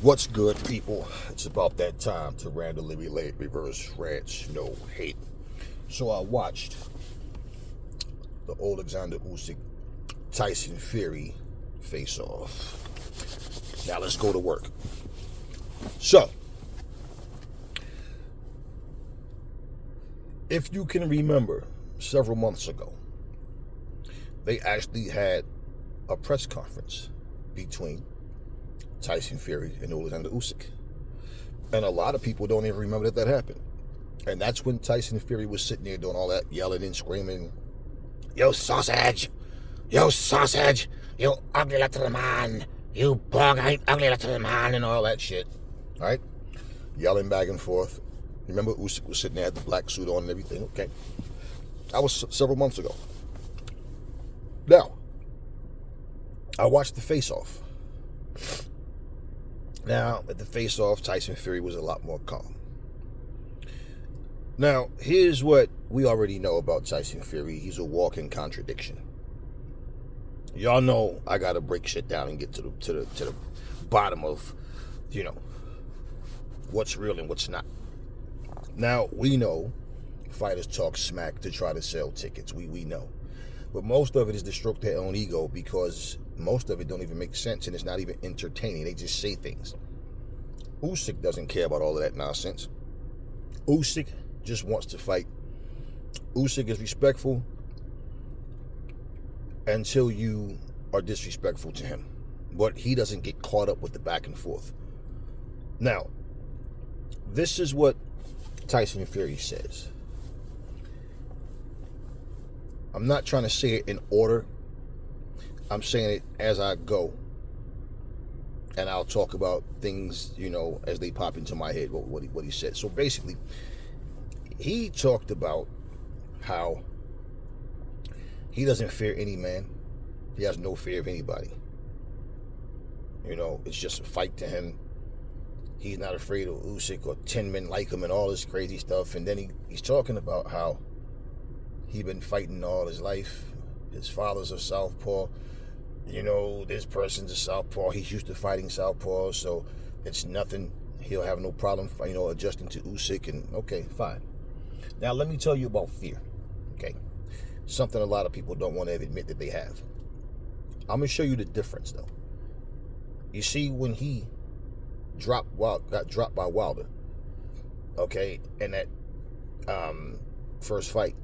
What's good, people? It's about that time to randomly relate reverse rants, no hate. So I watched the Alexander Usyk Tyson Fury face off. Now let's go to work. So, if you can remember, several months ago, they actually had a press conference between Tyson Fury and Alexander Usyk. And a lot of people don't even remember that happened. And that's when Tyson Fury was sitting there doing all that yelling and screaming, "You sausage! You sausage! You ugly little man! You bug-eyed ugly little man!" and all that shit. Right? Yelling back and forth. Remember Usyk was sitting there, had the black suit on and everything. Okay. That was several months ago. Now, I watched the face-off. Now, at the face-off, Tyson Fury was a lot more calm. Now, here's what we already know about Tyson Fury. He's a walking contradiction. Y'all know I gotta break shit down and get to the bottom of, what's real and what's not. Now, we know fighters talk smack to try to sell tickets. We know. But most of it is to stroke their own ego, because most of it don't even make sense and it's not even entertaining. They just say things. Usyk doesn't care about all of that nonsense. Usyk just wants to fight. Usyk is respectful until you are disrespectful to him. But he doesn't get caught up with the back and forth. Now, this is what Tyson Fury says. I'm not trying to say it in order. I'm saying it as I go. And I'll talk about things, as they pop into my head, what he said. So basically, he talked about how he doesn't fear any man. He has no fear of anybody. It's just a fight to him. He's not afraid of Usyk or 10 men like him and all this crazy stuff. And then he's talking about how he's been fighting all his life. His father's a southpaw. This person's a southpaw. He's used to fighting southpaws, so it's nothing. He'll have no problem, adjusting to Usyk. And okay, fine. Now let me tell you about fear. Okay, something a lot of people don't want to admit that they have. I'm gonna show you the difference, though. You see, when he got dropped by Wilder, okay, in that first fight,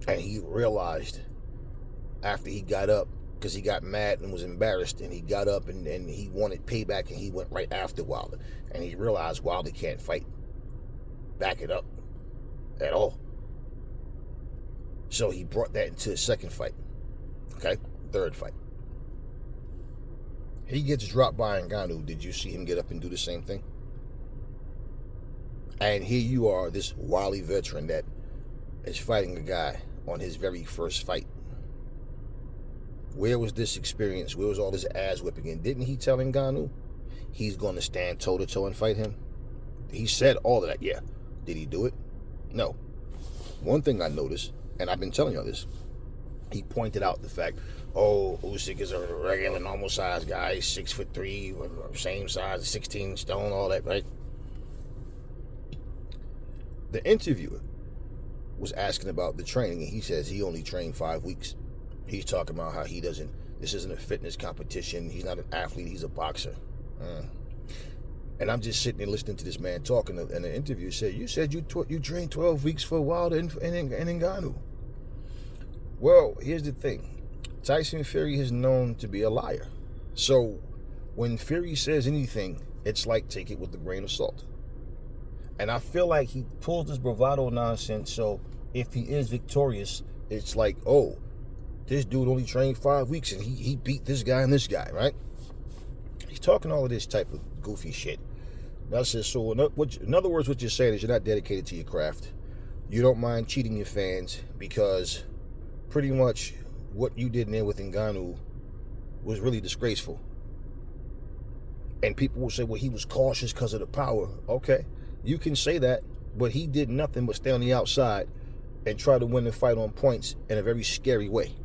and he realized after he got up, because he got mad and was embarrassed, and he got up and he wanted payback, and he went right after Wilder, and he realized Wilder can't fight back it up at all. So he brought that into his second fight. Okay, third fight. He gets dropped by Ngannou. Did you see him get up and do the same thing? And here you are, this wily veteran that is fighting a guy on his very first fight. Where was this experience? Where was all this ass whipping? And didn't he tell Ngannou he's going to stand toe-to-toe and fight him? He said all of that, yeah. Did he do it? No. One thing I noticed, and I've been telling y'all this, he pointed out the fact, Usyk is a regular, normal-sized guy. He's 6'3", same size, 16 stone, all that, right? The interviewer was asking about the training, and he says he only trained 5 weeks. He's talking about how this isn't a fitness competition. He's not an athlete. He's a boxer. And I'm just sitting there listening to this man talking, and the interviewer said, you said you trained 12 weeks for Wilder and Ngannou. Well, here's the thing. Tyson Fury is known to be a liar. So when Fury says anything, it's like, take it with a grain of salt. And I feel like he pulls this bravado nonsense, so if he is victorious, it's like, this dude only trained 5 weeks and he beat this guy and this guy, right? He's talking all of this type of goofy shit. Now, so in other words, what you're saying is you're not dedicated to your craft. You don't mind cheating your fans, because pretty much what you did in there with Ngannou was really disgraceful. And people will say, well, he was cautious because of the power. Okay, you can say that, but he did nothing but stay on the outside and try to win the fight on points in a very scary way.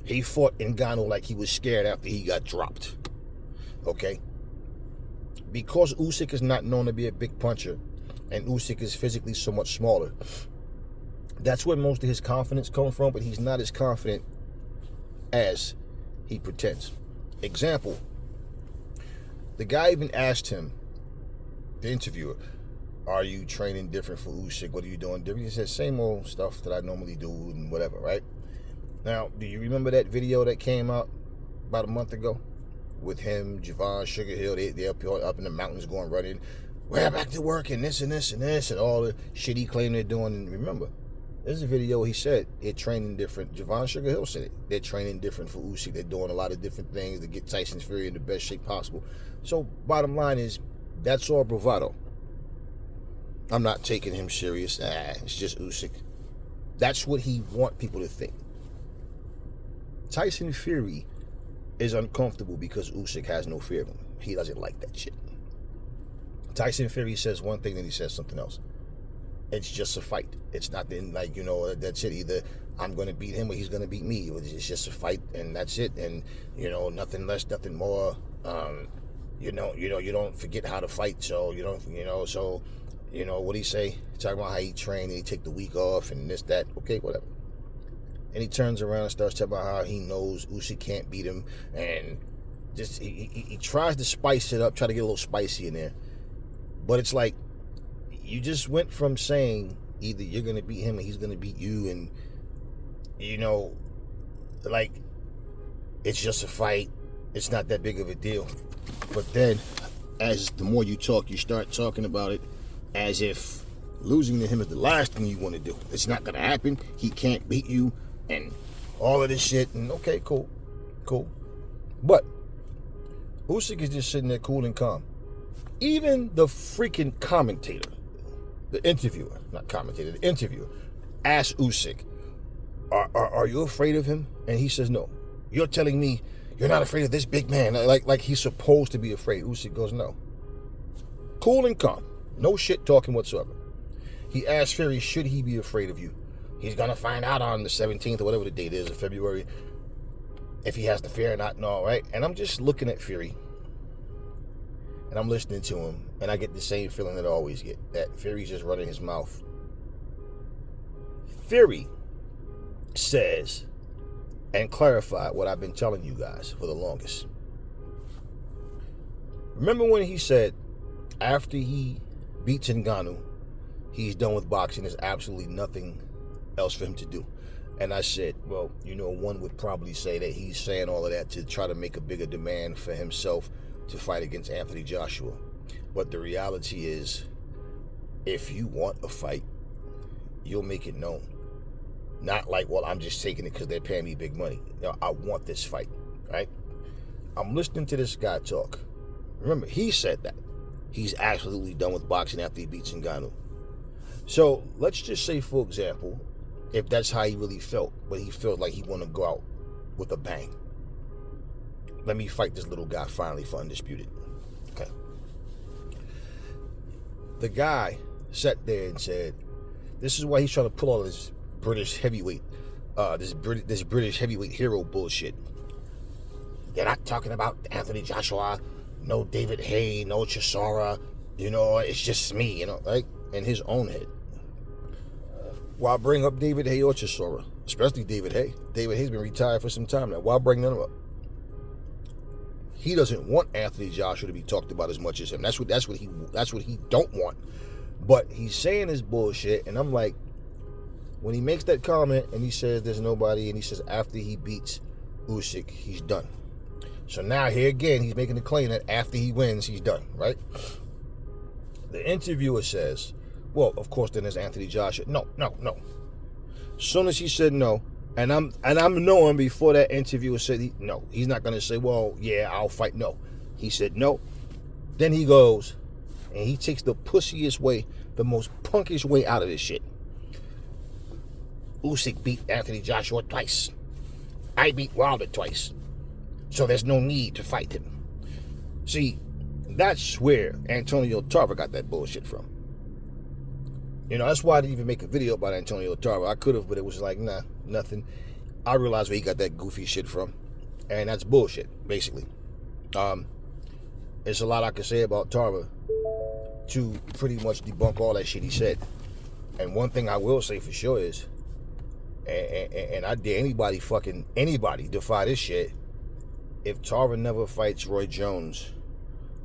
He fought Ngannou like he was scared after he got dropped. Okay? because Usyk is not known to be a big puncher, and Usyk is physically so much smaller, that's where most of his confidence comes from, but he's not as confident as he pretends. Example, the guy even asked him, the interviewer, are you training different for Usyk? What are you doing different? He said, same old stuff that I normally do and whatever, right? Now, do you remember that video that came out about a month ago with him, Javon, Sugar Hill? They're up in the mountains going running. We're back to work and this and this and this and all the shit he claimed they're doing. And remember, there's a video he said they're training different. Javon Sugar Hill said it. They're training different for Usyk. They're doing a lot of different things to get Tyson Fury in the best shape possible. So bottom line is, that's all bravado. I'm not taking him serious. It's just Usyk. That's what he want people to think. Tyson Fury is uncomfortable because Usyk has no fear of him. He doesn't like that shit. Tyson Fury says one thing, then he says something else. It's just a fight. It's not like, that's it. Either I'm going to beat him or he's going to beat me. It's just a fight, and that's it. And, nothing less, nothing more. You don't forget how to fight. So, what do he say? Talking about how he trained and he take the week off and this, that. Okay, whatever. And he turns around and starts talking about how he knows Usyk can't beat him. And just he tries to spice it up, try to get a little spicy in there. But it's like, you just went from saying either you're going to beat him or he's going to beat you. And, like, it's just a fight. It's not that big of a deal. But then, as the more you talk, you start talking about it as if losing to him is the last thing you want to do. It's not going to happen. He can't beat you and all of this shit. And okay, cool. But Usyk is just sitting there cool and calm. Even the freaking commentator, the interviewer, asked Usyk, are you afraid of him? And he says, no. You're telling me you're not afraid of this big man, like he's supposed to be afraid. Usyk goes, no. Cool and calm. No shit talking whatsoever. He asked Fury, should he be afraid of you? He's going to find out on the 17th or whatever the date is of February if he has the fear or not and all, right? And I'm just looking at Fury, and I'm listening to him, and I get the same feeling that I always get, that Fury's just running his mouth. Fury says and clarified what I've been telling you guys for the longest. Remember when he said after he beats Ngannou, he's done with boxing, there's absolutely nothing else for him to do. And I said, well, one would probably say that he's saying all of that to try to make a bigger demand for himself to fight against Anthony Joshua. But the reality is, if you want a fight, you'll make it known. Not like, well, I'm just taking it because they're paying me big money. No, I want this fight, right? I'm listening to this guy talk. Remember, he said that. He's absolutely done with boxing after he beats Ngannou. So let's just say, for example, if that's how he really felt, but he felt like he wanted to go out with a bang. Let me fight this little guy finally for Undisputed. Okay. The guy sat there and said, this is why he's trying to pull all this British heavyweight, this British heavyweight hero bullshit. They're not talking about Anthony Joshua, no David Haye, no Chisora, it's just me, right? In his own head. Why bring up David Haye or Chisora? Especially David Haye. David Haye's been retired for some time now. Why bring them up? He doesn't want Anthony Joshua to be talked about as much as him. That's what he don't want. But he's saying this bullshit, and I'm like, when he makes that comment and he says there's nobody, and he says after he beats Usyk, he's done. So now here again, he's making the claim that after he wins, he's done, right? The interviewer says, well, of course, then there's Anthony Joshua. No. As soon as he said no, and I'm knowing before that interviewer said no, he's not going to say, well, yeah, I'll fight. No. He said no. Then he goes, and he takes the pussiest way, the most punkish way out of this shit. Usyk beat Anthony Joshua twice. I beat Wilder twice. So there's no need to fight him. See, that's where Antonio Tarver got that bullshit from. That's why I didn't even make a video about Antonio Tarver. I could have, but it was like, nah, nothing. I realized where he got that goofy shit from. And that's bullshit, basically. It's a lot I could say about Tarver to pretty much debunk all that shit he said. And one thing I will say for sure is, and I dare anybody defy this shit, if Tarver never fights Roy Jones,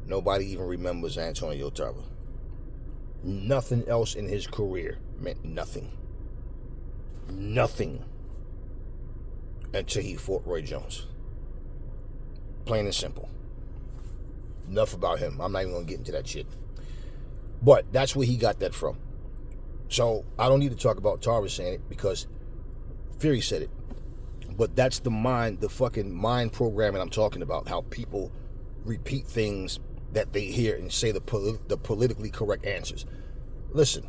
nobody even remembers Antonio Tarver. Nothing else in his career meant nothing. Nothing. Until he fought Roy Jones. Plain and simple. Enough about him. I'm not even going to get into that shit. But that's where he got that from. So I don't need to talk about Tarver saying it because Fury said it. But that's the fucking mind programming I'm talking about. How people repeat things that they hear and say the politically correct answers. Listen,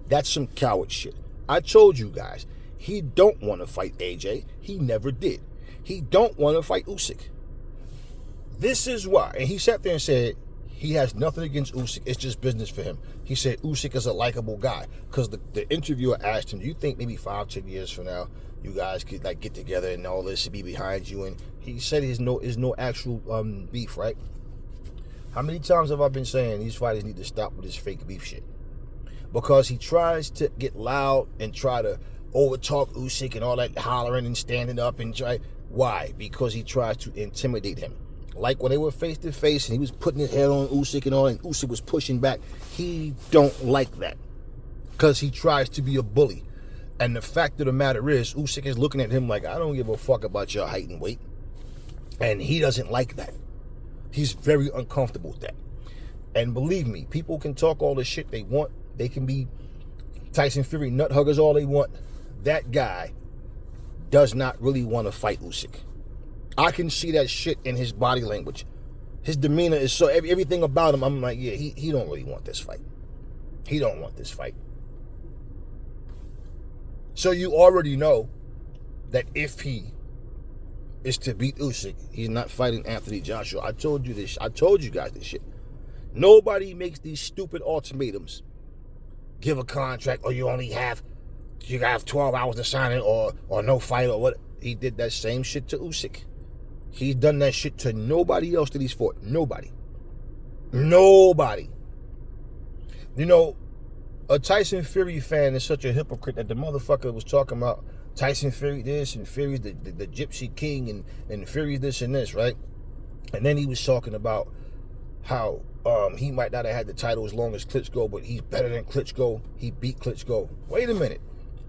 that's some coward shit. I told you guys, he don't want to fight AJ. He never did. He don't want to fight Usyk. This is why. And he sat there and said he has nothing against Usyk. It's just business for him. He said Usyk is a likable guy. Because the interviewer asked him, do you think maybe 5-10 years from now you guys could like get together and all this should be behind you? And he said there's no actual beef, right? How many times have I been saying these fighters need to stop with this fake beef shit? Because he tries to get loud and try to overtalk Usyk and all that hollering and standing up and try. Why? Because he tries to intimidate him. Like when they were face to face and he was putting his head on Usyk and all, and Usyk was pushing back. He don't like that because he tries to be a bully. And the fact of the matter is, Usyk is looking at him like, I don't give a fuck about your height and weight. And he doesn't like that. He's very uncomfortable with that. And believe me, people can talk all the shit they want. They can be Tyson Fury nut huggers all they want. That guy does not really want to fight Usyk. I can see that shit in his body language. His demeanor is so, everything about him, I'm like, yeah, he don't really want this fight. He don't want this fight. So you already know that if he is to beat Usyk, he's not fighting Anthony Joshua. I told you this. I told you guys this shit. Nobody makes these stupid ultimatums. Give a contract, or you have 12 hours to sign it, or no fight, or what. He did that same shit to Usyk. He's done that shit to nobody else that he's fought. Nobody. You know, a Tyson Fury fan is such a hypocrite that the motherfucker was talking about Tyson Fury this and Fury's the Gypsy King and Fury's this and this, right? And then he was talking about how he might not have had the title as long as Klitschko, but he's better than Klitschko. He beat Klitschko. Wait a minute,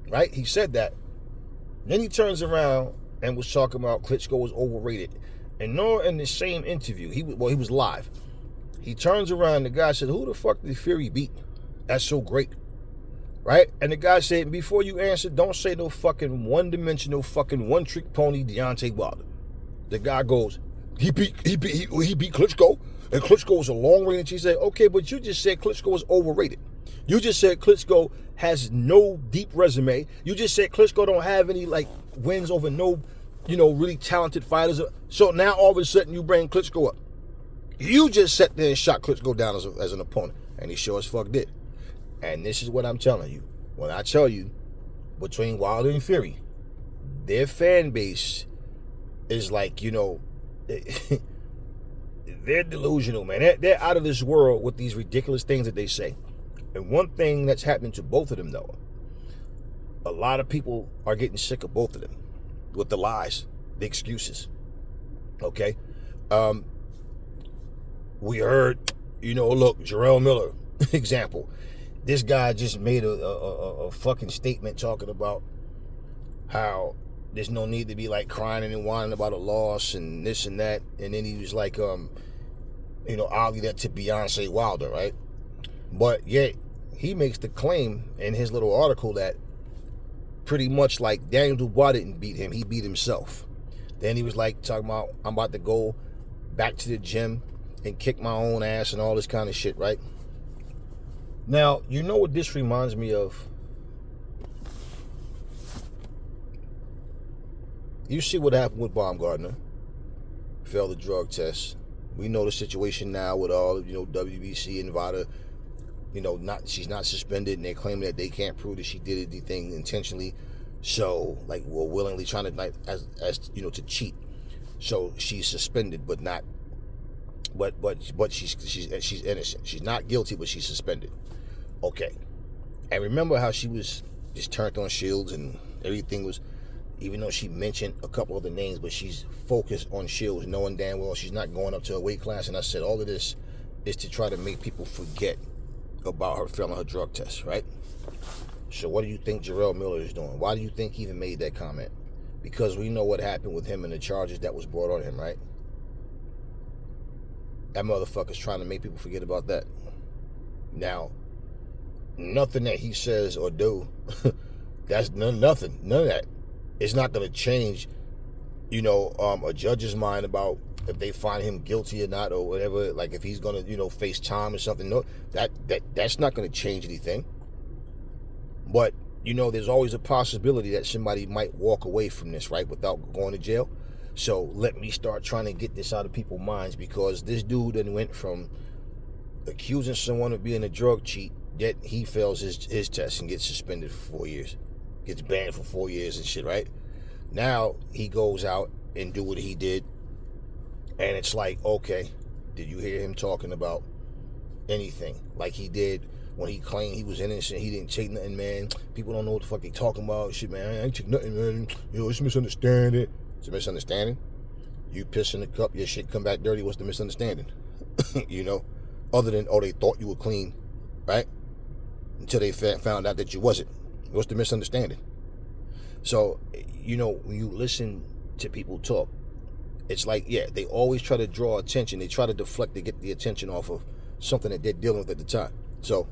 right? He said that. Then he turns around and was talking about Klitschko was overrated. And in the same interview, he was live. He turns around, the guy said, who the fuck did Fury beat? That's so great. Right? And the guy said, before you answer, don't say no fucking one-dimensional fucking one-trick pony Deontay Wilder. The guy goes, he beat Klitschko, and Klitschko was a long range. He said, okay, but you just said Klitschko was overrated. You just said Klitschko has no deep resume. You just said Klitschko don't have any like wins over no, really talented fighters. So now all of a sudden you bring Klitschko up. You just sat there and shot Klitschko down as an opponent, and he sure as fuck did. And this is what I'm telling you. When I tell you, between Wilder and Fury, their fan base is like, they're delusional, man. They're out of this world with these ridiculous things that they say. And one thing that's happening to both of them, though, a lot of people are getting sick of both of them with the lies, the excuses. Okay? We heard, look, Jarrell Miller, example. This guy just made a fucking statement talking about how there's no need to be like crying and whining about a loss and this and that. And then he was like, argue that to Beyonce Wilder, right? But yet he makes the claim in his little article that pretty much like Daniel Dubois didn't beat him, he beat himself. Then he was like talking about, I'm about to go back to the gym and kick my own ass and all this kind of shit, right? Now, you know what this reminds me of? You see what happened with Baumgartner. Failed the drug test. We know the situation now with all, WBC and VADA. She's not suspended, and they're claiming that they can't prove that she did anything intentionally. So, we're willingly trying to, to cheat. So she's suspended, but not But she's innocent. She's not guilty, but she's suspended. Okay. And remember how she was just turned on Shields and everything was, even though she mentioned a couple of the names, but she's focused on Shields, knowing damn well she's not going up to a weight class. And I said all of this is to try to make people forget about her failing her drug test, right? So what do you think Jarrell Miller is doing? Why do you think he even made that comment? Because we know what happened with him and the charges that was brought on him, right? That motherfucker's trying to make people forget about that. Now, nothing that he says or do, that's nothing. None of that. It's not going to change, a judge's mind about if they find him guilty or not or whatever. Like if he's going to, face time or something. No, that's not going to change anything. But, there's always a possibility that somebody might walk away from this, right, without going to jail. So let me start trying to get this out of people's minds, because this dude then went from accusing someone of being a drug cheat, yet he fails his test and gets suspended for 4 years. Gets banned for 4 years and shit, right? Now he goes out and do what he did. And it's like, okay, did you hear him talking about anything? Like he did when he claimed he was innocent, he didn't take nothing, man. People don't know what the fuck they talking about. Shit, man, I ain't take nothing, man. It's a misunderstanding. It's a misunderstanding. You piss in the cup, your shit come back dirty. What's the misunderstanding? Other than, they thought you were clean, right? Until they found out that you wasn't. What's the misunderstanding? So, when you listen to people talk, it's like, yeah, they always try to draw attention. They try to deflect to get the attention off of something that they're dealing with at the time. So,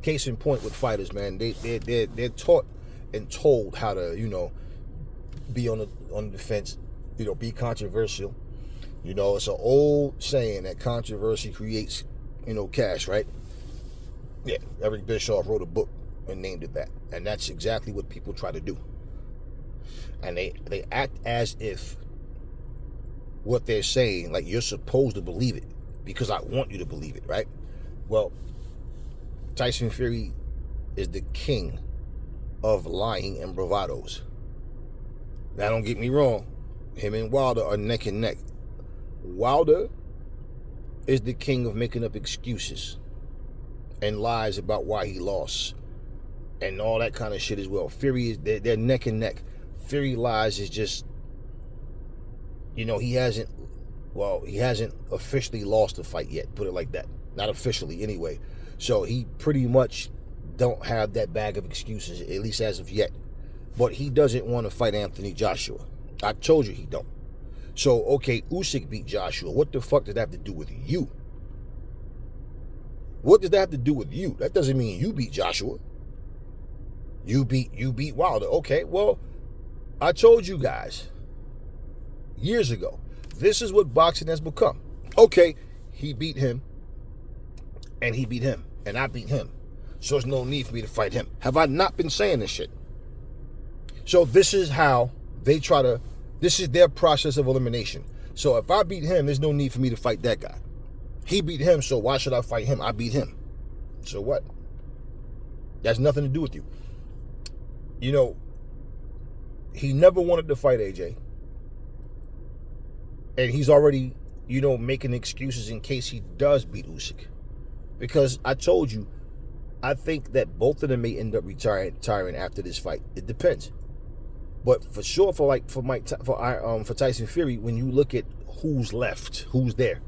case in point with fighters, man, they're taught and told how to, be on the defense, be controversial. It's an old saying that controversy creates, cash, right? Yeah, Eric Bischoff wrote a book and named it that. And that's exactly what people try to do. And they act as if what they're saying, like you're supposed to believe it because I want you to believe it, right? Well, Tyson Fury is the king of lying and bravados. Now, don't get me wrong. Him and Wilder are neck and neck. Wilder is the king of making up excuses and lies about why he lost and all that kind of shit as well. Fury is they're neck and neck. Fury lies is just, he hasn't officially lost the fight yet, put it like that. Not officially anyway. So he pretty much don't have that bag of excuses, at least as of yet. But he doesn't want to fight Anthony Joshua. I told you he don't. So, okay, Usyk beat Joshua. What the fuck does that have to do with you? What does that have to do with you? That doesn't mean you beat Joshua. You beat Wilder. Okay, well, I told you guys years ago, this is what boxing has become. Okay, he beat him, and he beat him, and I beat him. So there's no need for me to fight him. Have I not been saying this shit? So this is how they this is their process of elimination. So if I beat him, there's no need for me to fight that guy. He beat him, so why should I fight him? I beat him. So what? That's nothing to do with you. He never wanted to fight AJ. And he's already, making excuses in case he does beat Usyk. Because I told you, I think that both of them may end up retiring after this fight. It depends. But for sure, for Tyson Fury, when you look at who's left, who's there,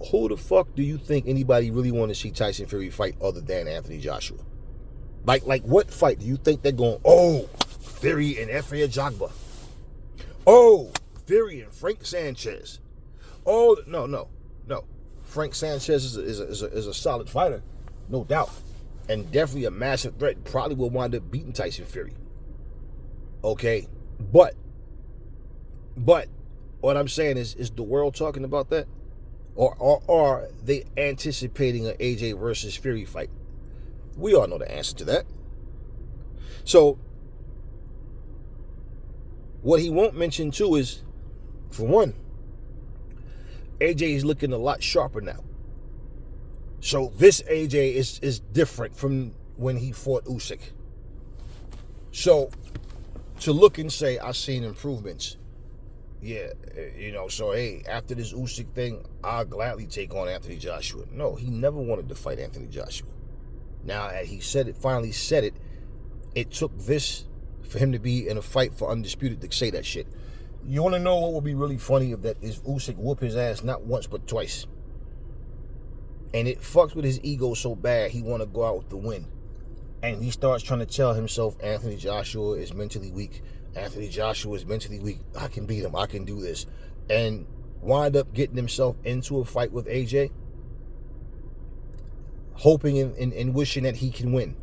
who the fuck do you think anybody really want to see Tyson Fury fight other than Anthony Joshua? Like what fight do you think they're going? Oh, Fury and Efe Ajagba. Oh, Fury and Frank Sanchez. Oh, no. Frank Sanchez is a solid fighter, no doubt, and definitely a massive threat. Probably will wind up beating Tyson Fury. Okay, but what I'm saying is the world talking about that, or are they anticipating an AJ versus Fury fight? We all know the answer to that. So what he won't mention too is, for one, AJ is looking a lot sharper now. So this AJ is different from when he fought Usyk. So to look and say, I've seen improvements, yeah, so hey, after this Usyk thing, I'll gladly take on Anthony Joshua. No, he never wanted to fight Anthony Joshua. Now, as he finally said it, it took this for him to be in a fight for Undisputed to say that shit. You want to know what would be really funny if Usyk whoop his ass not once but twice? And it fucks with his ego so bad he want to go out with the win. And he starts trying to tell himself Anthony Joshua is mentally weak. Anthony Joshua is mentally weak. I can beat him. I can do this. And wind up getting himself into a fight with AJ, hoping and wishing that he can win,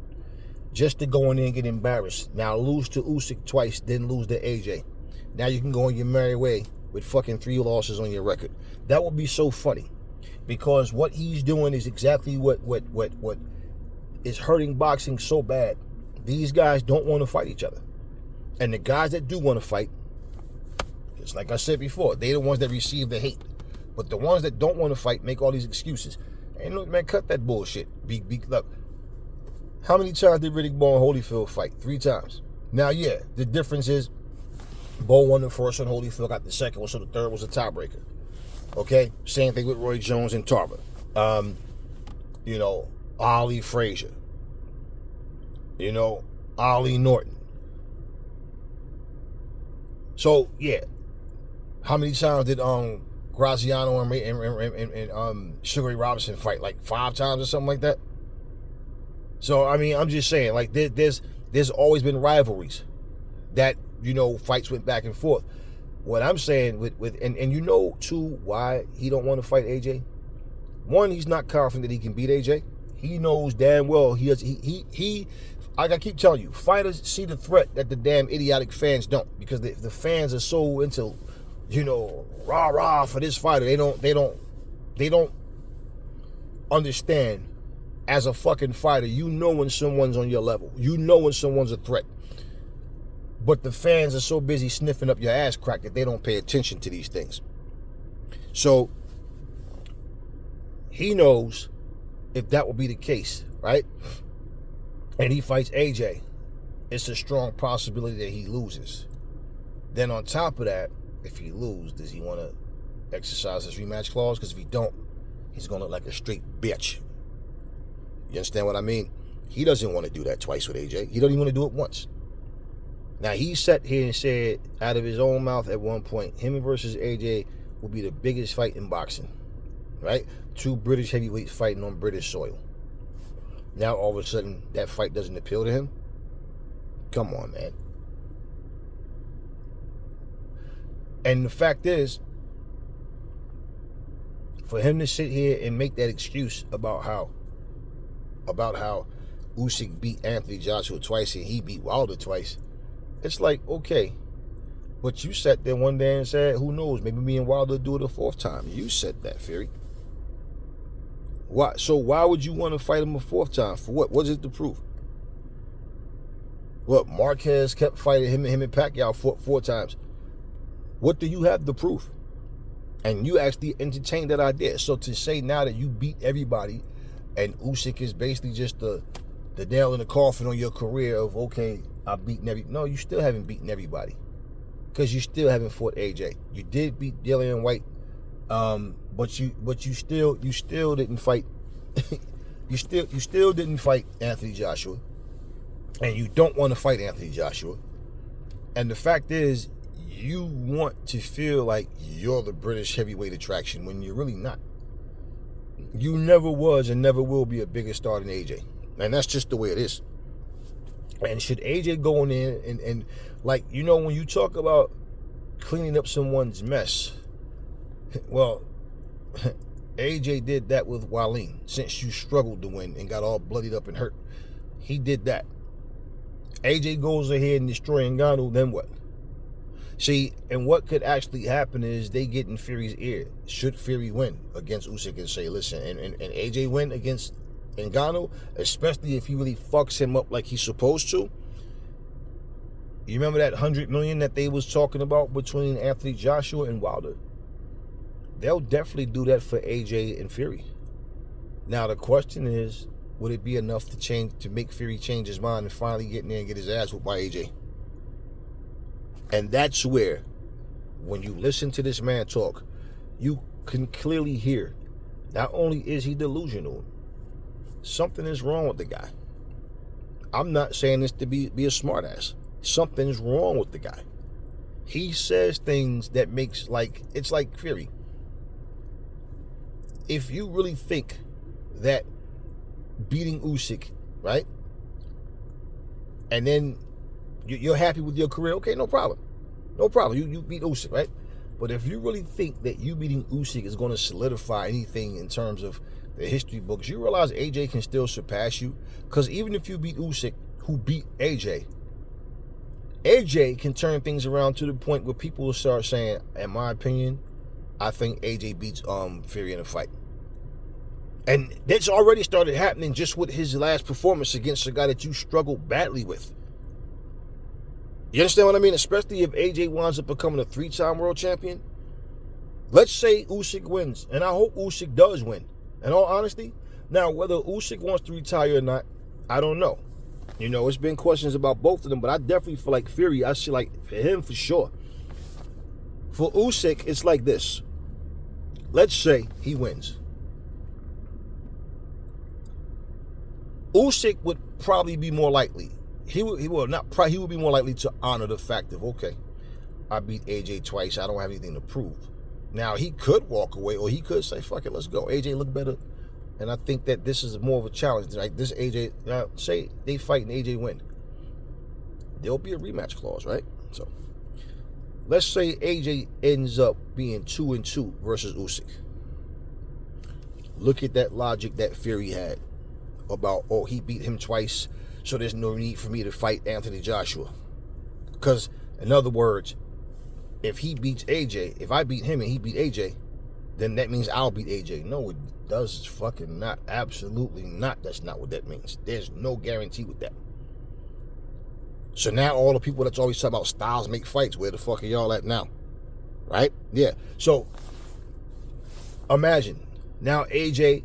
just to go in there and get embarrassed. Now lose to Usyk twice, then lose to AJ. Now you can go on your merry way with fucking 3 losses on your record. That would be so funny, because what he's doing is exactly what is hurting boxing so bad. These guys don't want to fight each other. And the guys that do want to fight, just like I said before, they're the ones that receive the hate. But the ones that don't want to fight make all these excuses. And look, man, cut that bullshit. Look, how many times did Riddick Bowe and Holyfield fight? 3 times. Now, yeah, the difference is Bowe won the first one, Holyfield got the second one, so the third was a tiebreaker. Okay? Same thing with Roy Jones and Tarver. Ali Frazier. Ali Norton. So, yeah. How many times did Graziano and Sugar Ray Robinson fight? Like 5 times or something like that? So, I mean, I'm just saying, like, there's always been rivalries that, fights went back and forth. What I'm saying and too, why he don't want to fight AJ? One, he's not confident that he can beat AJ. He knows damn well like I keep telling you, fighters see the threat that the damn idiotic fans don't, because the fans are so into, rah rah for this fighter. They don't understand. As a fucking fighter, when someone's on your level. When someone's a threat. But the fans are so busy sniffing up your ass crack that they don't pay attention to these things. So, he knows if that will be the case, right? And he fights AJ, it's a strong possibility that he loses. Then on top of that, if he loses, does he want to exercise his rematch clause? Because if he don't, he's going to look like a straight bitch. You understand what I mean? He doesn't want to do that twice with AJ. He don't even want to do it once. Now, he sat here and said out of his own mouth at one point, him versus AJ will be the biggest fight in boxing, right? 2 British heavyweights fighting on British soil. Now, all of a sudden, that fight doesn't appeal to him? Come on, man. And the fact is, for him to sit here and make that excuse about how Usyk beat Anthony Joshua twice and he beat Wilder twice, it's like, okay, but you sat there one day and said, who knows, maybe me and Wilder do it a 4th time. You said that, Fury. Why? So why would you want to fight him a 4th time? For what? What is it to prove? What, Marquez kept fighting him and Pacquiao 4 times. What do you have to prove? And you actually entertained that idea. So to say now that you beat everybody and Usyk is basically just the nail in the coffin on your career of, okay, I've beaten no, you still haven't beaten everybody, because you still haven't fought AJ. You did beat Dillian White, but you still didn't fight. you still didn't fight Anthony Joshua, and you don't want to fight Anthony Joshua. And the fact is, you want to feel like you're the British heavyweight attraction when you're really not. You never was and never will be a bigger star than AJ. And that's just the way it is. And should AJ go in there and like, when you talk about cleaning up someone's mess, well, AJ did that with Wallin. Since you struggled to win and got all bloodied up and hurt, he did that. AJ goes ahead and destroys Ngannou, then what? See, and what could actually happen is they get in Fury's ear. Should Fury win against Usyk and say, listen, and AJ win against Ngannou, especially if he really fucks him up like he's supposed to. You remember that $100 million that they was talking about between Anthony Joshua and Wilder? They'll definitely do that for AJ and Fury. Now the question is, would it be enough to make Fury change his mind and finally get in there and get his ass whooped by AJ? And that's where when you listen to this man talk, you can clearly hear, not only is he delusional, something is wrong with the guy. I'm not saying this to be a smartass. Something's wrong with the guy. He says things that makes it's like Fury. If you really think that beating Usyk, right, and then you're happy with your career, okay, no problem. No problem. You beat Usyk, right? But if you really think that you beating Usyk is going to solidify anything in terms of the history books, you realize AJ can still surpass you. Because even if you beat Usyk, who beat AJ can turn things around to the point where people will start saying, in my opinion, I think AJ beats Fury in a fight. And that's already started happening just with his last performance against a guy that you struggled badly with. You understand what I mean? Especially if AJ winds up becoming a 3-time world champion. Let's say Usyk wins, and I hope Usyk does win. In all honesty, now whether Usyk wants to retire or not, I don't know. You know, it's been questions about both of them, but I definitely feel like Fury, I see like for him for sure. For Usyk, it's like this. Let's say he wins. Usyk would probably be more likely. He would be more likely to honor the fact of, okay, I beat AJ twice. I don't have anything to prove. Now, he could walk away, or he could say, fuck it, let's go. AJ looked better. And I think that this is more of a challenge. Like this AJ, now say they fight and AJ win. There'll be a rematch clause, right? So let's say AJ ends up being 2-2 versus Usyk. Look at that logic that Fury had about, oh, he beat him twice, so there's no need for me to fight Anthony Joshua. Because, in other words, if he beats AJ, if I beat him and he beat AJ, then that means I'll beat AJ. No, it does fucking not. Absolutely not. That's not what that means. There's no guarantee with that. So now all the people that's always talking about styles make fights, where the fuck are y'all at now? Right? Yeah. So imagine now AJ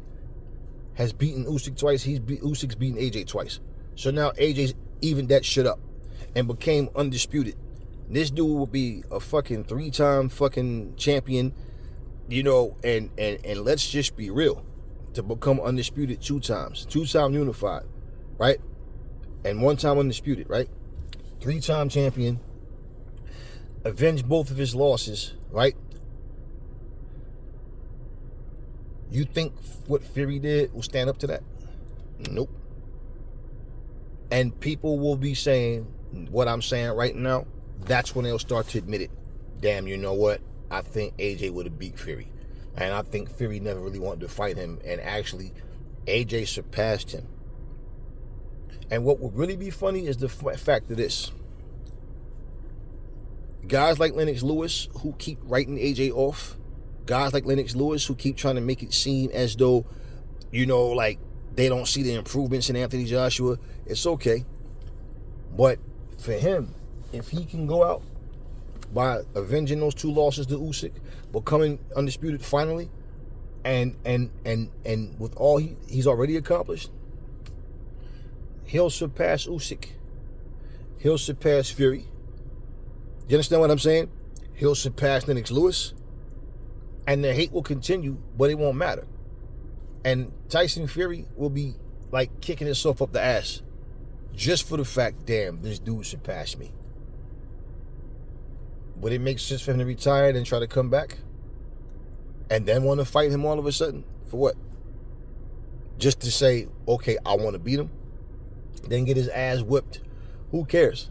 has beaten Usyk twice. Usyk's beaten AJ twice. So now AJ's evened that shit up and became undisputed. This dude will be a fucking 3-time fucking champion, you know, and let's just be real. To become undisputed 2 times. 2-time unified, right? And 1-time undisputed, right? 3-time champion. Avenge both of his losses, right? You think what Fury did will stand up to that? Nope. And people will be saying what I'm saying right now. That's when they'll start to admit it. Damn, you know what? I think AJ would have beat Fury. And I think Fury never really wanted to fight him. And actually, AJ surpassed him. And what would really be funny is the fact of this. Guys like Lennox Lewis, who keep writing AJ off. Guys like Lennox Lewis, who keep trying to make it seem as though, you know, like they don't see the improvements in Anthony Joshua. It's okay. But for him, if he can go out by avenging those 2 losses to Usyk, becoming undisputed finally, and with all he's already accomplished, he'll surpass Usyk. He'll surpass Fury. You understand what I'm saying? He'll surpass Lennox Lewis. And the hate will continue, but it won't matter. And Tyson Fury will be like kicking himself up the ass just for the fact, damn, this dude surpassed me. Would it make sense for him to retire and try to come back? And then want to fight him all of a sudden? For what? Just to say, okay, I want to beat him? Then get his ass whipped? Who cares?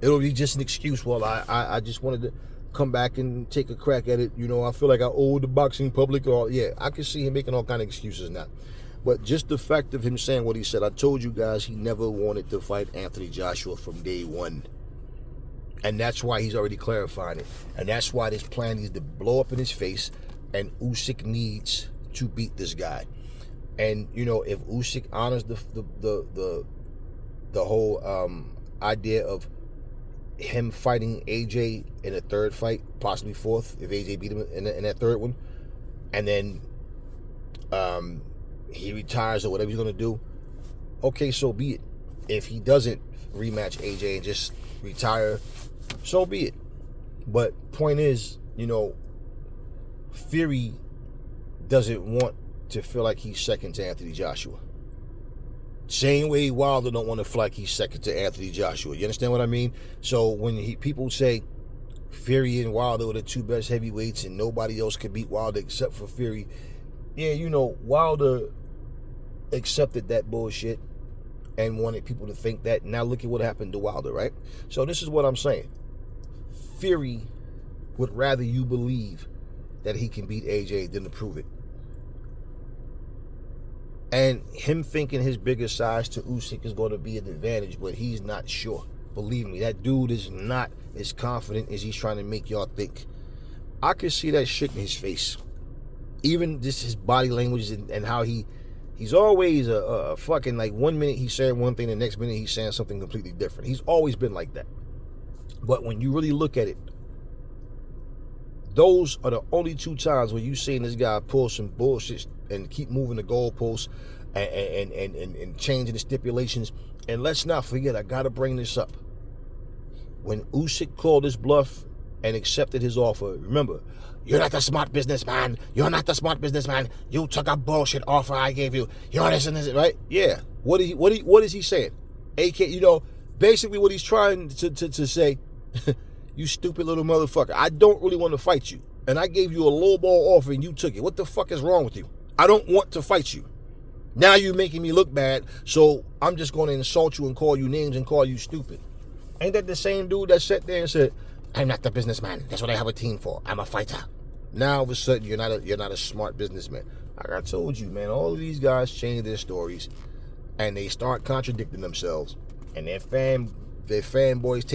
It'll be just an excuse. Well, I just wanted to come back and take a crack at it. You know, I feel like I owe the boxing public. Or yeah, I can see him making all kind of excuses now. But just the fact of him saying what he said, I told you guys he never wanted to fight Anthony Joshua from day one. And that's why he's already clarifying it. And that's why this plan needs to blow up in his face. And Usyk needs to beat this guy. And, you know, if Usyk honors the whole idea of him fighting AJ in a 3rd fight, possibly 4th, if AJ beat him in that 3rd one, and then he retires or whatever he's going to do, okay, so be it. If he doesn't rematch AJ and just retire, so be it. But point is, Fury doesn't want to feel like he's second to Anthony Joshua. Same way Wilder don't want to feel like he's second to Anthony Joshua. You understand what I mean? So when people say Fury and Wilder are the two best heavyweights and nobody else could beat Wilder except for Fury, yeah, Wilder accepted that bullshit and wanted people to think that. Now look at what happened to Wilder, right? So this is what I'm saying. Fury would rather you believe that he can beat AJ than to prove it. And him thinking his bigger size to Usyk is going to be an advantage, but he's not sure. Believe me, that dude is not as confident as he's trying to make y'all think. I can see that shit in his face. Even just his body language and how he's always a fucking, like, 1 minute he's saying one thing, the next minute he's saying something completely different. He's always been like that. But when you really look at it, those are the only two times where you seen this guy pull some bullshit and keep moving the goalposts and changing the stipulations. And let's not forget, I gotta bring this up. When Usyk called his bluff and accepted his offer, remember, you're not the smart businessman. You're not the smart businessman. You took a bullshit offer I gave you. You're this and this, right? Yeah. What is he saying? Basically what he's trying to say. You stupid little motherfucker. I don't really want to fight you. And I gave you a lowball offer and you took it. What the fuck is wrong with you? I don't want to fight you. Now you're making me look bad, so I'm just going to insult you and call you names and call you stupid. Ain't that the same dude that sat there and said, I'm not the businessman. That's what I have a team for. I'm a fighter. Now all of a sudden you're not a smart businessman. Like I told you, man, all of these guys change their stories and they start contradicting themselves. And their fanboys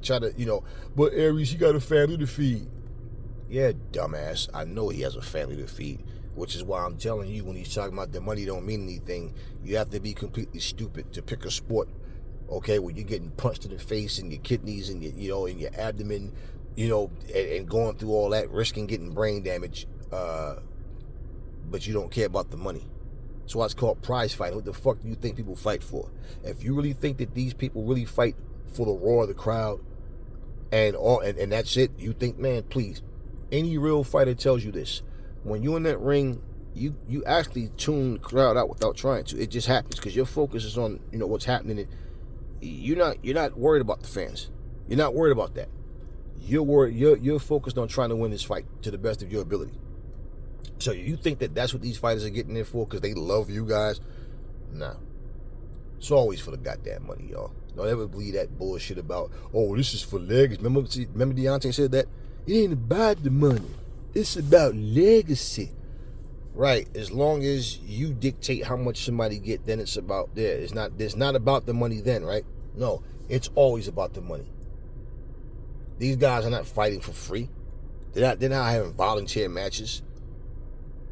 try to, but Aries, he got a family to feed. Yeah, dumbass. I know he has a family to feed, which is why I'm telling you, when he's talking about the money don't mean anything, you have to be completely stupid to pick a sport, okay, where you're getting punched in the face and your kidneys and your, in your abdomen, and going through all that, risking getting brain damage, but you don't care about the money. That's why it's called prize fighting. What the fuck do you think people fight for? If you really think that these people really fight for the roar of the crowd and that's it, you think, man, please. Any real fighter tells you this. When you're in that ring, you actually tune the crowd out without trying to. It just happens because your focus is on what's happening. You're not worried about the fans. You're not worried about that. You're focused on trying to win this fight to the best of your ability. So you think that that's what these fighters are getting there for because they love you guys? Nah. It's always for the goddamn money, y'all. Don't ever believe that bullshit about, oh, this is for legacy. Remember Deontay said that? It ain't about the money. It's about legacy. Right. As long as you dictate how much somebody get, then it's about there. It's not about the money then, right? No. It's always about the money. These guys are not fighting for free. They're not having volunteer matches.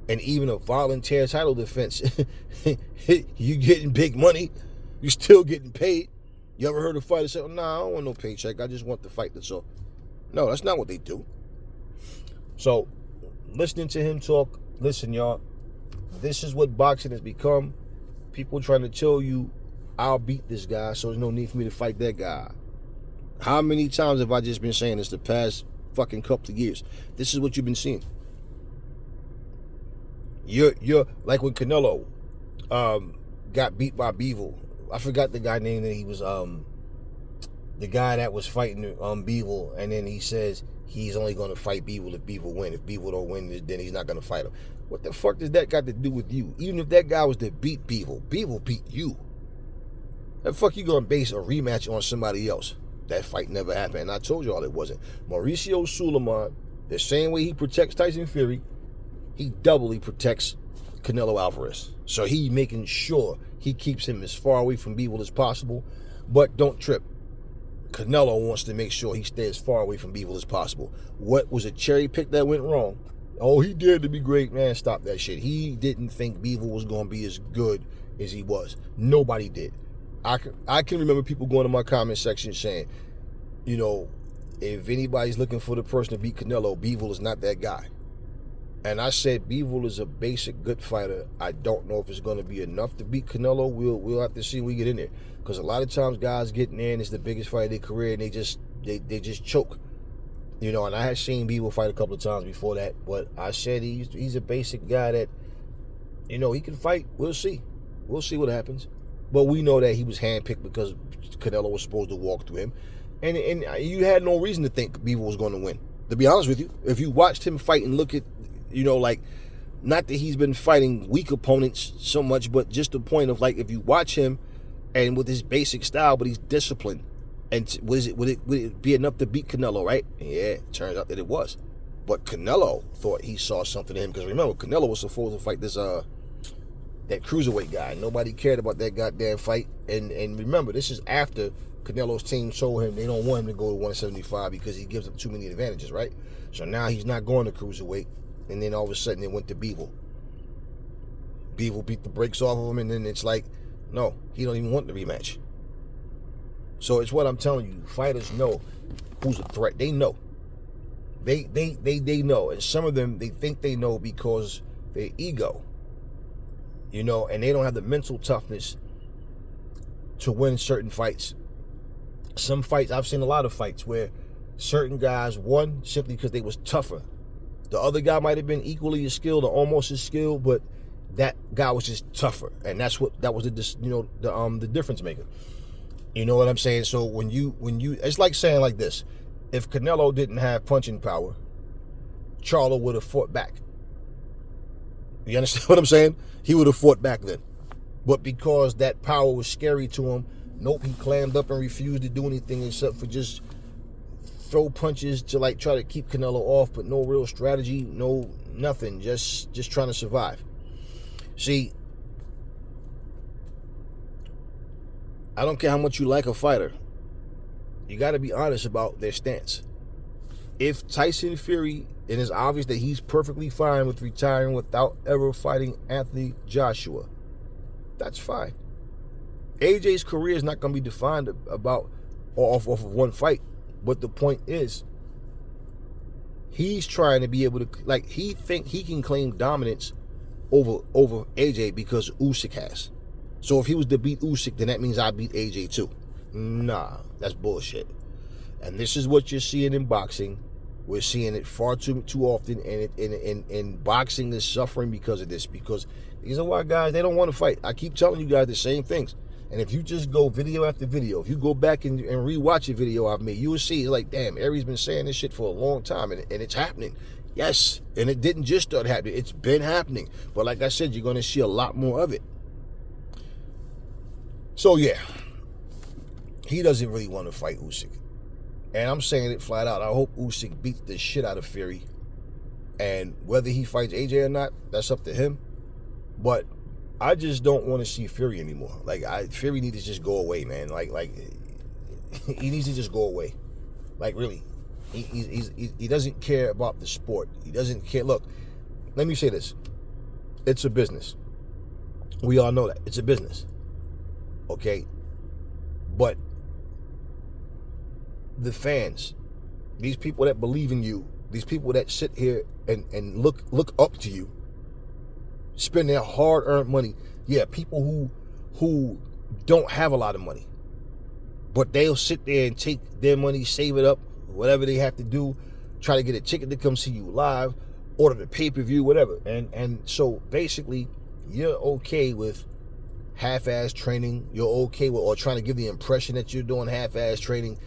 And even a volunteer title defense, you getting big money. You still getting paid. You ever heard a fighter say, oh, nah, I don't want no paycheck. I just want to fight. That's all. No, that's not what they do. So, listening to him talk, listen, y'all, this is what boxing has become. People trying to tell you, I'll beat this guy, so there's no need for me to fight that guy. How many times have I just been saying this the past fucking couple of years? This is what you've been seeing. You're like when Canelo got beat by Bivol. I forgot the guy name that he was the guy that was fighting Bivol, and then he says he's only going to fight Bivol if Bivol win. If Bivol don't win, then he's not going to fight him. What the fuck does that got to do with you? Even if that guy was to beat Bivol, Bivol beat you. The fuck you going to base a rematch on somebody else? That fight never happened. And I told y'all it wasn't. Mauricio Sulaiman, the same way he protects Tyson Fury, he doubly protects Canelo Alvarez. So he making sure he keeps him as far away from Bivol as possible. But don't trip. Canelo wants to make sure he stays as far away from Bivol as possible. What was a cherry pick that went wrong? Oh, he dared to be great. Man, stop that shit. He didn't think Bivol was going to be as good as he was. Nobody did. I can remember people going to my comment section saying, if anybody's looking for the person to beat Canelo, Bivol is not that guy. And I said Bivol is a basic good fighter. I don't know if it's going to be enough to beat Canelo. We'll have to see when we get in there. Because a lot of times guys get in there and it's the biggest fight of their career and they just choke. You know, and I had seen Bivol fight a couple of times before that, but I said he's a basic guy that, you know, he can fight. We'll see. We'll see what happens. But we know that he was handpicked because Canelo was supposed to walk through him. And you had no reason to think Bivol was going to win. To be honest with you, if you watched him fight and look at, you know, like, not that he's been fighting weak opponents so much, but just the point of, like, if you watch him and with his basic style, but he's disciplined. And would it be enough to beat Canelo, right? Yeah, it turns out that it was. But Canelo thought he saw something in him. Because remember, Canelo was supposed to fight this that cruiserweight guy. Nobody cared about that goddamn fight. And remember, this is after Canelo's team told him they don't want him to go to 175 because he gives them too many advantages, right? So now he's not going to cruiserweight. And then all of a sudden it went to Bivol. Bivol beat the brakes off of him, and then it's like, no, he don't even want the rematch. So it's what I'm telling you. Fighters know who's a threat. They know. They know. And some of them, they think they know because their ego. You know, and they don't have the mental toughness to win certain fights. Some fights, I've seen a lot of fights where certain guys won simply because they was tougher. The other guy might have been equally as skilled or almost as skilled, but that guy was just tougher. And that was the difference maker. You know what I'm saying? So when you, it's like saying like this: if Canelo didn't have punching power, Charlo would have fought back. You understand what I'm saying? He would have fought back then. But because that power was scary to him, nope, he clammed up and refused to do anything except for just throw punches to like try to keep Canelo off, but no real strategy, no nothing, just trying to survive. See, I don't care how much you like a fighter. You got to be honest about their stance. If Tyson Fury, and it's obvious that he's perfectly fine with retiring without ever fighting Anthony Joshua, that's fine. AJ's career is not going to be defined off of one fight. But the point is, he's trying to be able to, like, he think he can claim dominance over AJ because Usyk has. So if he was to beat Usyk, then that means I beat AJ too. Nah, that's bullshit. And this is what you're seeing in boxing. We're seeing it far too often, and boxing is suffering because of this. Because these are why guys, they don't want to fight. I keep telling you guys the same things. And if you just go video after video, if you go back and rewatch a video I've made, you will see, like, damn, Aries been saying this shit for a long time, and it's happening. Yes, and it didn't just start happening. It's been happening. But like I said, you're going to see a lot more of it. So, yeah, he doesn't really want to fight Usyk. And I'm saying it flat out. I hope Usyk beats the shit out of Fury. And whether he fights AJ or not, that's up to him. But I just don't want to see Fury anymore. Like, Fury needs to just go away, man. Like he needs to just go away. Like, really. He doesn't care about the sport. He doesn't care. Look, let me say this. It's a business. We all know that. It's a business. Okay? But the fans, these people that believe in you, these people that sit here and look up to you, spend their hard-earned money. Yeah, people who don't have a lot of money, but they'll sit there and take their money, save it up, whatever they have to do, try to get a ticket to come see you live, order the pay-per-view, whatever. And so basically, you're okay with half-ass training. You're okay with, or trying to give the impression that you're doing half-ass training.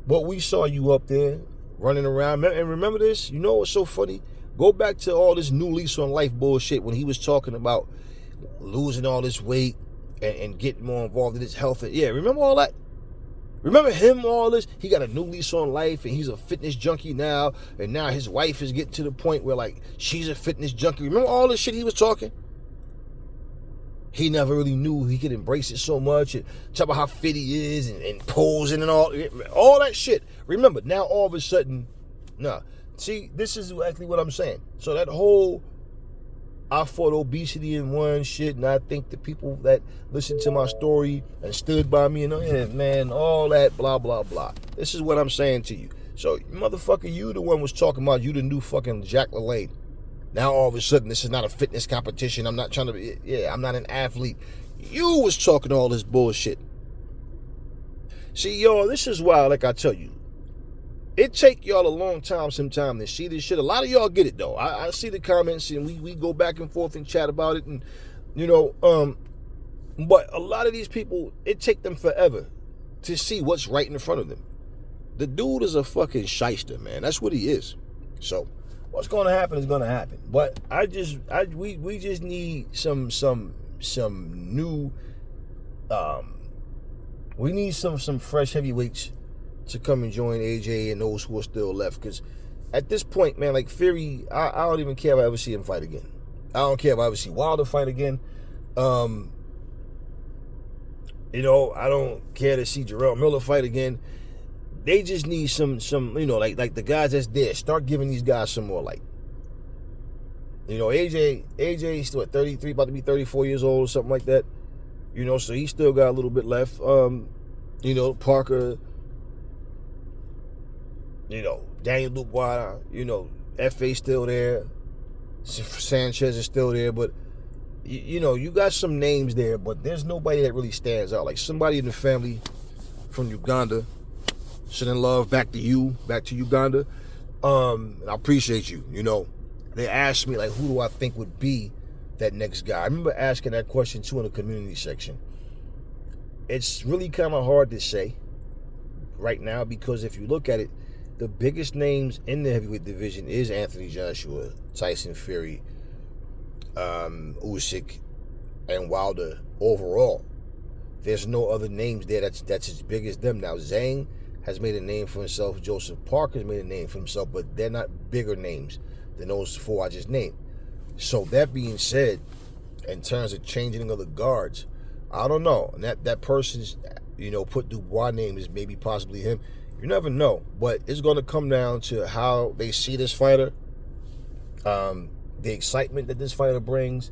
But we saw you up there running around. And remember this? You know what's so funny? Go back to all this new lease on life bullshit when he was talking about losing all this weight and getting more involved in his health. Yeah, remember all that? Remember him, all this? He got a new lease on life, and he's a fitness junkie now, and now his wife is getting to the point where, like, she's a fitness junkie. Remember all this shit he was talking? He never really knew he could embrace it so much and talk about how fit he is and posing and all that shit. Remember, now all of a sudden, nah. See, this is exactly what I'm saying. So that whole, I fought obesity in one shit, and I think the people that listened to my story and stood by me and, yeah, man, all that, blah, blah, blah. This is what I'm saying to you. So, motherfucker, you the one was talking about you the new fucking Jack LaLanne. Now all of a sudden, this is not a fitness competition. I'm not trying to, I'm not an athlete. You was talking all this bullshit. See, yo, this is why, like I tell you, it take y'all a long time sometime to see this shit. A lot of y'all get it though. I see the comments and we go back and forth and chat about it, and but a lot of these people, it take them forever to see what's right in front of them. The dude is a fucking shyster, man. That's what he is. So what's gonna happen is gonna happen. But we just need some new we need some fresh heavyweights to come and join AJ and those who are still left. Because at this point, man, like Fury, I don't even care if I ever see him fight again. I don't care if I ever see Wilder fight again. I don't care to see Jarrell Miller fight again. They just need some like the guys that's there. Start giving these guys some more light. AJ is still at 33, about to be 34 years old or something like that. So he still got a little bit left. Parker, Daniel Dubois, FA still there. Sanchez is still there, but you got some names there, but there's nobody that really stands out. Like somebody in the family from Uganda, sending love back to Uganda. I appreciate you. They asked me like, who do I think would be that next guy? I remember asking that question too in the community section. It's really kind of hard to say right now because if you look at it, the biggest names in the heavyweight division is Anthony Joshua, Tyson Fury, Usyk, and Wilder overall. There's no other names there that's as big as them. Now, Zhang has made a name for himself. Joseph Parker's made a name for himself, but they're not bigger names than those four I just named. So that being said, in terms of changing of the guards, I don't know. And that person's, put Dubois name is maybe possibly him. You never know. But it's going to come down to how they see this fighter, the excitement that this fighter brings,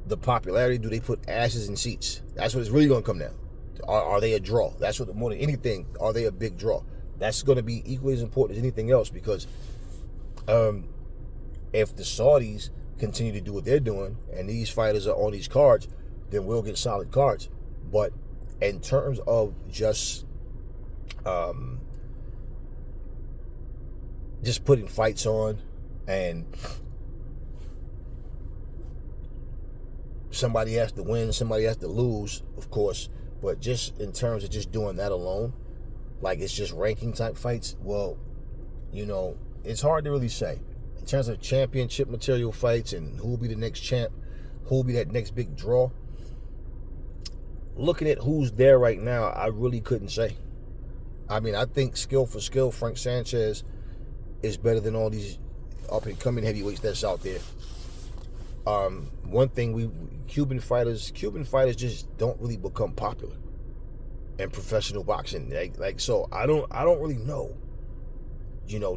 the popularity. Do they put asses in seats? That's what it's really going to come down. Are they a draw? That's what, more than anything, are they a big draw? That's going to be equally as important as anything else because if the Saudis continue to do what they're doing and these fighters are on these cards, then we'll get solid cards. But in terms of just putting fights on and somebody has to win, somebody has to lose, of course, but just in terms of just doing that alone, like it's just ranking type fights, well, it's hard to really say. In terms of championship material fights and who will be the next champ, who will be that next big draw, looking at who's there right now, I really couldn't say. I mean, I think skill for skill, Frank Sanchez is better than all these up-and-coming heavyweights that's out there. One thing, Cuban fighters just don't really become popular in professional boxing. So I don't really know.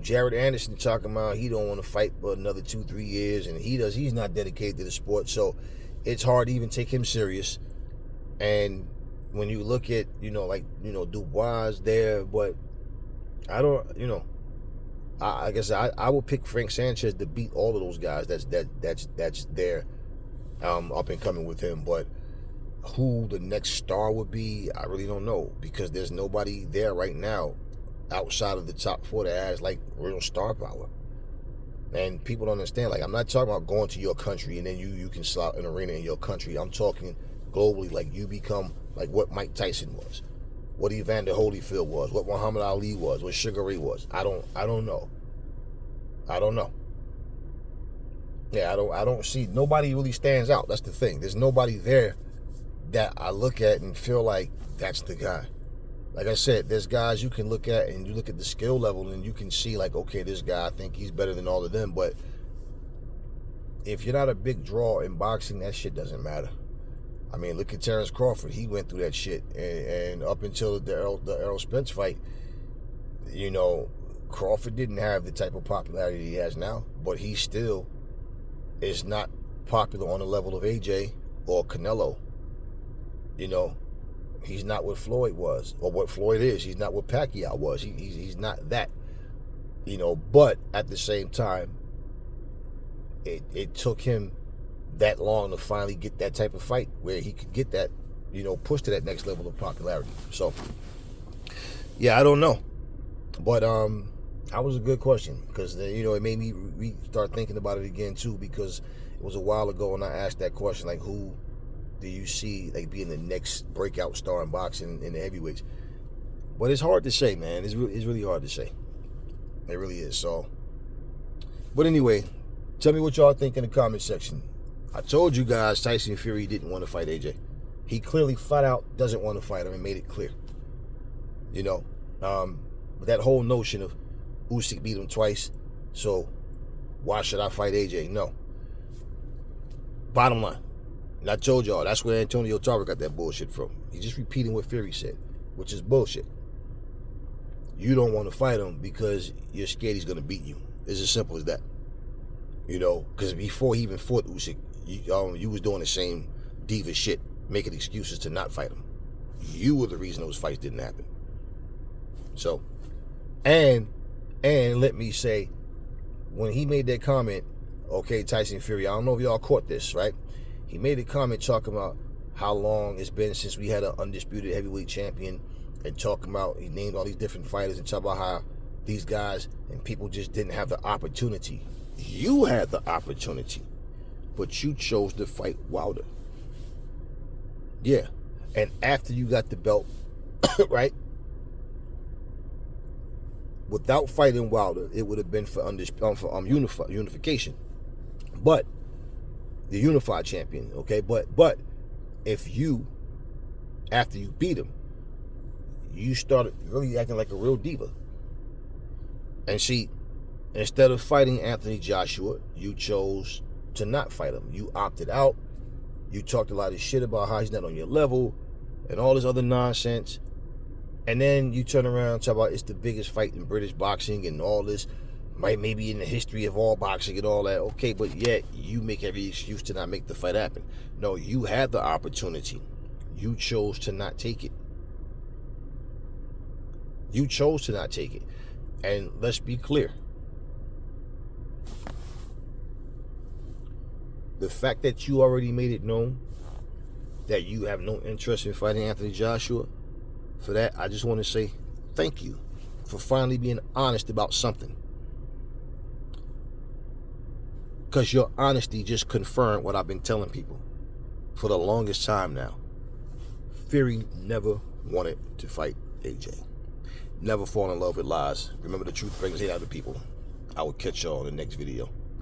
Jared Anderson talking about he don't want to fight for another 2-3 years, and he's not dedicated to the sport, so it's hard to even take him serious. And when you look at Dubois there, but I don't I guess I would pick Frank Sanchez to beat all of those guys that's there up and coming with him. But who the next star would be, I really don't know, because there's nobody there right now outside of the top four that has like real star power. And people don't understand, like, I'm not talking about going to your country and then you can slot an arena in your country. I'm talking globally, like you become like what Mike Tyson was, what Evander Holyfield was, what Muhammad Ali was, what Sugar Ray was. I don't know. Yeah, I don't see, nobody really stands out. That's the thing. There's nobody there that I look at and feel like that's the guy. Like I said, there's guys you can look at and you look at the skill level and you can see like, okay, this guy, I think he's better than all of them. But if you're not a big draw in boxing, that shit doesn't matter. I mean, look at Terrence Crawford. He went through that shit. And up until the Errol Spence fight, Crawford didn't have the type of popularity he has now. But he still is not popular on the level of AJ or Canelo. He's not what Floyd was, or what Floyd is. He's not what Pacquiao was. He's not that. But at the same time, it took him that long to finally get that type of fight where he could get that, push to that next level of popularity. So, yeah, I don't know. But That was a good question, because it made me start thinking about it again too, because it was a while ago and I asked that question, like, who do you see like being the next breakout star in boxing in the heavyweights? But it's hard to say, man. It's really hard to say. It really is. So, but anyway, tell me what y'all think in the comment section. I told you guys Tyson Fury didn't want to fight AJ. He clearly flat out doesn't want to fight him and made it clear. But that whole notion of Usyk beat him twice, so why should I fight AJ? No. Bottom line, and I told y'all, that's where Antonio Tarver got that bullshit from. He's just repeating what Fury said, which is bullshit. You don't want to fight him because you're scared he's going to beat you. It's as simple as that. Because before he even fought Usyk, you was doing the same diva shit, making excuses to not fight him. You were the reason those fights didn't happen. So, and let me say, when he made that comment, okay, Tyson Fury, I don't know if y'all caught this, right? He made a comment talking about how long it's been since we had an undisputed heavyweight champion, and talking about, he named all these different fighters and talking about how these guys and people just didn't have the opportunity. You had the opportunity, but you chose to fight Wilder. Yeah, and after you got the belt, right? Without fighting Wilder, it would have been for unification. But the unified champion, okay? But if you, after you beat him, you started really acting like a real diva. And see, instead of fighting Anthony Joshua, you chose to not fight him. You opted out. You talked a lot of shit about how he's not on your level and all this other nonsense. And then you turn around and talk about it's the biggest fight in British boxing and all this, maybe in the history of all boxing and all that. Okay, but yet you make every excuse to not make the fight happen. No, you had the opportunity. You chose to not take it. You chose to not take it. And let's be clear. The fact that you already made it known that you have no interest in fighting Anthony Joshua, for that, I just want to say thank you for finally being honest about something. Because your honesty just confirmed what I've been telling people for the longest time now. Fury never wanted to fight AJ. Never fall in love with lies. Remember, the truth brings hate out of people. I will catch y'all in the next video.